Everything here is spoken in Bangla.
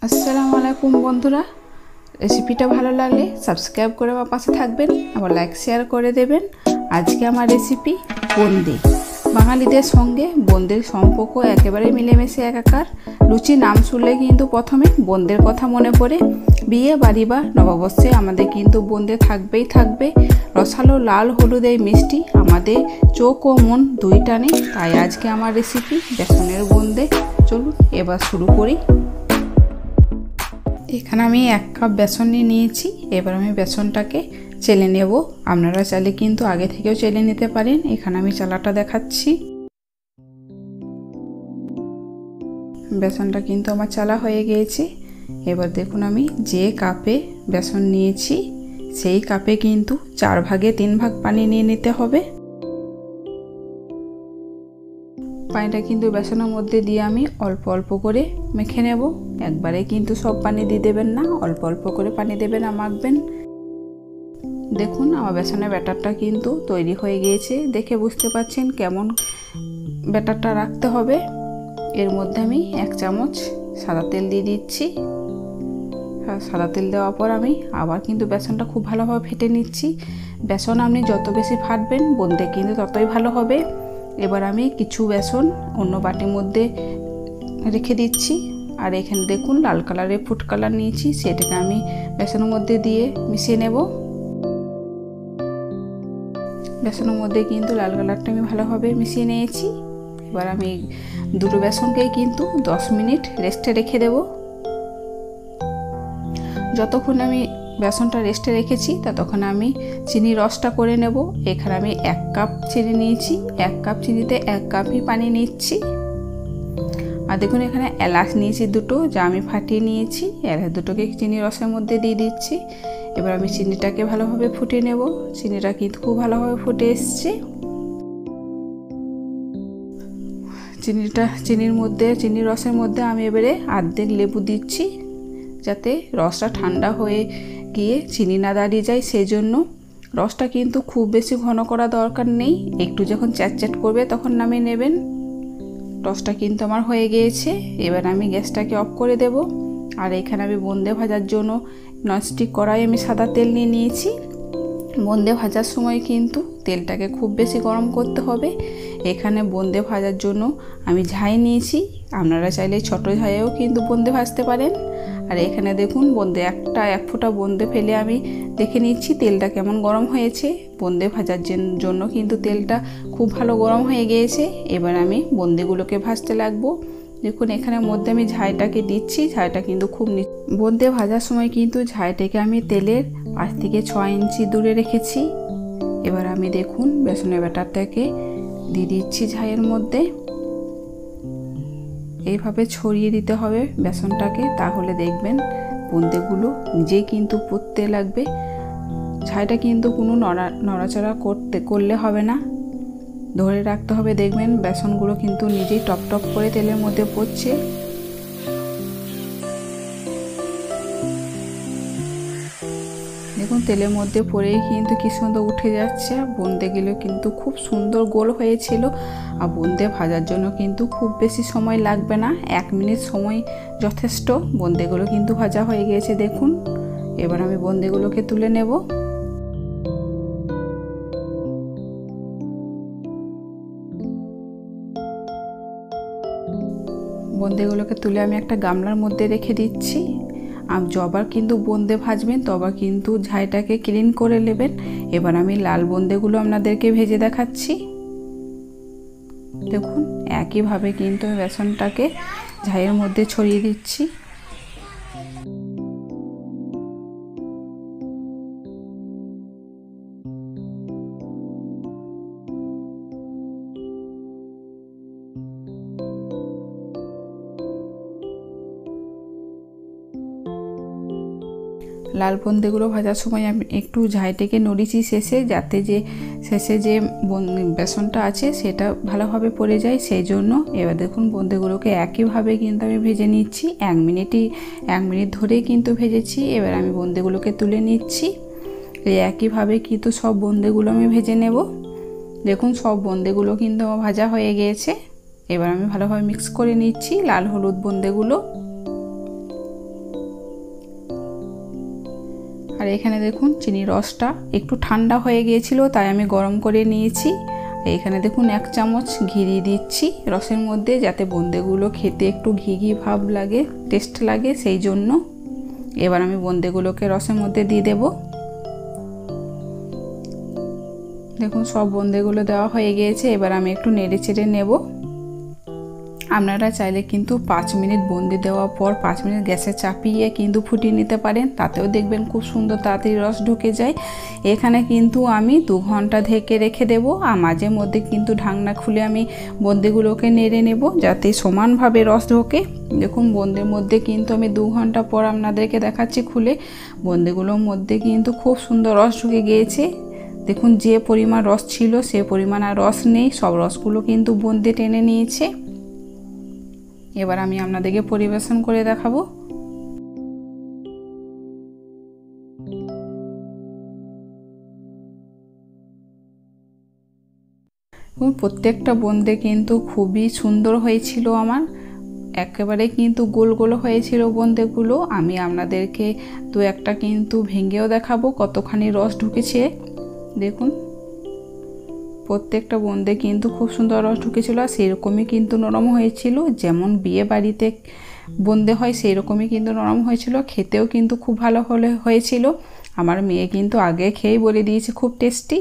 আসসালামু আলাইকুম বন্ধুরা, রেসিপিটা ভালো লাগলে সাবস্ক্রাইব করে আমার পাশে থাকবেন, আবার লাইক শেয়ার করে দেবেন। আজকে আমার রেসিপি বোঁদে। বাঙালিদের সঙ্গে বোঁদের সম্পর্ক একেবারে মিলেমিশে একাকার। লুচি নাম শুনলে কিন্তু প্রথমে বোঁদের কথা মনে পড়ে। বিয়ে বাড়ি বা নববর্ষে আমাদের কিন্তু বোঁদে থাকবেই থাকবে। রসালো লাল হলুদ এই মিষ্টি আমাদের চোখ ও মন দুই টানে। তাই আজকে আমার রেসিপি বেসনের বোঁদে। চলুন এবার শুরু করি। এখানে আমি 1 কাপ বেসন নিয়েছি। এবার আমি বেসনটাকে চেলে নেব। আপনারা চাইলে কিন্তু আগে থেকেও চেলে নিতে পারেন। এখানে আমি চালাটা দেখাচ্ছি। বেসনটা কিন্তু আমার চালা হয়ে গিয়েছে। এবার দেখুন আমি যে কাপে বেসন নিয়েছি সেই কাপে কিন্তু 4 ভাগে 3 ভাগ পানি নিয়ে নিতে হবে। পানিটা কিন্তু বেসনের মধ্যে দিয়ে আমি অল্প অল্প করে মেখে নেব। একবারে কিন্তু সব পানি দিয়ে দেবেন না, অল্প অল্প করে পানি দেবেন আর মাখবেন। দেখুন আমার বেসনের ব্যাটারটা কিন্তু তৈরি হয়ে গিয়েছে। দেখে বুঝতে পারছেন কেমন ব্যাটারটা রাখতে হবে। এর মধ্যে আমি 1 চামচ সাদা তেল দিয়ে দিচ্ছি। সাদা তেল দেওয়ার পর আমি আবার কিন্তু বেসনটা খুব ভালোভাবে ফেটে নিচ্ছি। বেসন আপনি যত বেশি ফাটবেন বোঁদে কিন্তু ততই ভালো হবে। এবার আমি কিছু বেসন অন্য বাটির মধ্যে রেখে দিচ্ছি। আর এখানে দেখুন লাল কালারের ফুড কালার নিয়েছি, সেটাকে আমি বেসনের মধ্যে দিয়ে মিশিয়ে নেব। বেসনের মধ্যে কিন্তু লাল কালারটা আমি ভালোভাবে মিশিয়ে নিয়েছি। এবার আমি দুটো বেসনকে কিন্তু 10 মিনিট রেস্টে রেখে দেব। যতক্ষণ আমি বেসনটা রেস্টে রেখেছি ততক্ষণ আমি চিনি রসটা করে নেব। এখানে আমি 1 কাপ চিনি নিয়েছি। 1 কাপ চিনিতে 1 কাপই পানি নিচ্ছি। আর দেখুন এখানে এলাচ নিয়েছি দুটো, যা আমি ফাটিয়ে নিয়েছি। এলাচ দুটোকে চিনি রসের মধ্যে দিয়ে দিচ্ছি। এবার আমি চিনিটাকে ভালোভাবে ফুটিয়ে নেব। চিনিটা কিন্তু খুব ভালোভাবে ফুটে এসছে। চিনির রসের মধ্যে আমি এবারে অর্ধেক লেবু দিচ্ছি, যাতে রসটা ঠান্ডা হয়ে গিয়ে চিনি না দাঁড়িয়ে যায়। সেই জন্য রসটা কিন্তু খুব বেশি ঘন করা দরকার নেই, একটু যখন চ্যাটচ্যাট করবে তখন নামিয়ে নেবেন। রসটা কিন্তু আমার হয়ে গিয়েছে। এবার আমি গ্যাসটাকে অফ করে দেব। আর এখানে আমি বোঁদে ভাজার জন্য ননস্টিক কড়াই আমি সাদা তেল নিয়েছি। বোঁদে ভাজার সময় কিন্তু তেলটাকে খুব বেশি গরম করতে হবে। এখানে বোঁদে ভাজার জন্য আমি ঝাই নিয়েছি। আপনারা চাইলে ছোট ঝাইয়েও কিন্তু বোঁদে ভাজতে পারেন। আর এখানে দেখুন বোঁদে এক ফোঁটা বোঁদে ফেলে আমি দেখে নিচ্ছি তেলটা কেমন গরম হয়েছে। বোঁদে ভাজার জন্য কিন্তু তেলটা খুব ভালো গরম হয়ে গিয়েছে। এবার আমি বোঁদেগুলোকে ভাজতে লাগবো। দেখুন এখানের মধ্যে আমি ঝাইটাকে দিচ্ছি। ঝাইটা কিন্তু খুব বোঁদে ভাজার সময় কিন্তু ঝাইটাকে আমি তেলের 5 থেকে 6 ইঞ্চি দূরে রেখেছি। এবার আমি দেখুন বেসনের ব্যাটারটাকে দিয়ে দিচ্ছি ঝাইয়ের মধ্যে। এইভাবে ছড়িয়ে দিতে হবে বেসনটাকে, তাহলে দেখবেন বোঁদেগুলো নিজেই কিন্তু ফুটতে লাগবে। ঝাইটা কিন্তু কোনো নড়াচড়া করলে হবে না, ধরে রাখতে হবে। দেখবেন বেসনগুলো কিন্তু নিজেই টপ টপ করে তেলের মধ্যে পড়ছে। দেখুন তেলের মধ্যে পড়েই কিন্তু কি সুন্দর উঠে যাচ্ছে। বোঁদেগুলো কিন্তু খুব সুন্দর গোল হয়েছিল। আর বোঁদে ভাজার জন্য কিন্তু খুব বেশি সময় লাগবে না, 1 মিনিট সময় যথেষ্ট। বোঁদেগুলো কিন্তু ভাজা হয়ে গিয়েছে দেখুন। এবার আমি বোঁদেগুলোকে তুলে নেব। বোঁদেগুলোকে তুলে আমি একটা গামলার মধ্যে রেখে দিচ্ছি। আর যবার কিন্তু বোঁদে ভাজবেন তবার কিন্তু ঝাইটাকে ক্লিন করে নেবেন। এবার আমি লাল বোঁদেগুলো আপনাদেরকে ভেজে দেখাচ্ছি। দেখুন একইভাবে কিন্তু বেসনটাকে ঝাইয়ের মধ্যে ছড়িয়ে দিচ্ছি। লাল বোঁদেগুলো ভাজার সময় আমি একটু ঝাইটাকে নড়িয়েছি যাতে শেষে যে বেসনটা আছে সেটা ভালোভাবে পড়ে যায়, সেই জন্য। এবার দেখুন বোঁদেগুলোকে একইভাবে কিন্তু আমি ভেজে নিচ্ছি। 1 মিনিট ধরেই কিন্তু ভেজেছি। এবার আমি বোঁদেগুলোকে তুলে নিচ্ছি। এই একইভাবে কিন্তু সব বোঁদেগুলো আমি ভেজে নেব। দেখুন সব বোঁদেগুলো কিন্তু আমার ভাজা হয়ে গিয়েছে। এবার আমি ভালোভাবে মিক্স করে নিচ্ছি লাল হলুদ বোঁদেগুলো। এখানে দেখুন চিনি রসটা একটু ঠান্ডা হয়ে গিয়েছিল, তাই আমি গরম করে নিয়েছি। এখানে দেখুন 1 চামচ ঘি দিয়ে দিচ্ছি রসের মধ্যে, যাতে বোঁদেগুলো খেতে একটু ঘি ঘি ভাব লাগে, টেস্ট লাগে সেই জন্য। এবার আমি বোঁদেগুলোকে রসের মধ্যে দিয়ে দেব। দেখুন সব বোঁদেগুলো দেওয়া হয়ে গিয়েছে। এবার আমি একটু নেড়ে চেড়ে নেব। আপনারা চাইলে কিন্তু 5 মিনিট বোঁদে দেওয়ার পর 5 মিনিট গ্যাসে চাপিয়ে কিন্তু ফুটিয়ে নিতে পারেন, তাতেও দেখবেন খুব সুন্দর তাড়াতাড়ি রস ঢুকে যায়। এখানে কিন্তু আমি 2 ঘন্টা ঢেকে রেখে দেব, আর মাঝে মধ্যে কিন্তু ঢাকনা খুলে আমি বোঁদেগুলোকে নেড়ে নেব যাতে সমানভাবে রস ঢোকে। দেখুন বোঁদের মধ্যে কিন্তু আমি 2 ঘন্টা পর আপনাদেরকে দেখাচ্ছি খুলে, বোঁদেগুলোর মধ্যে কিন্তু খুব সুন্দর রস ঢুকে গিয়েছে। দেখুন যে পরিমাণ রস ছিল সে পরিমাণ আর রস নেই, সব রসগুলো কিন্তু বোঁদে টেনে নিয়েছে। এবার আমি আপনাদেরকে পরিবেশন করে দেখাবো। প্রত্যেকটা বোঁদে কিন্তু খুবই সুন্দর হয়েছিল আমার, একেবারে কিন্তু গোল গোল হয়েছিল বোঁদেগুলো। আমি আপনাদেরকে 2-1টা কিন্তু ভেঙেও দেখাবো কতখানি রস ঢুকেছে। দেখুন প্রত্যেকটা বোঁদে কিন্তু খুব সুন্দর রস ঢুকেছিল, আর সেরকমই কিন্তু নরম হয়েছিল, যেমন বিয়ে বাড়িতে বোঁদে হয় সেই রকমই কিন্তু নরম হয়েছিল। খেতেও কিন্তু খুব ভালো হয়েছিল। আমার মেয়ে কিন্তু আগে খেয়েই বলে দিয়েছে খুব টেস্টি।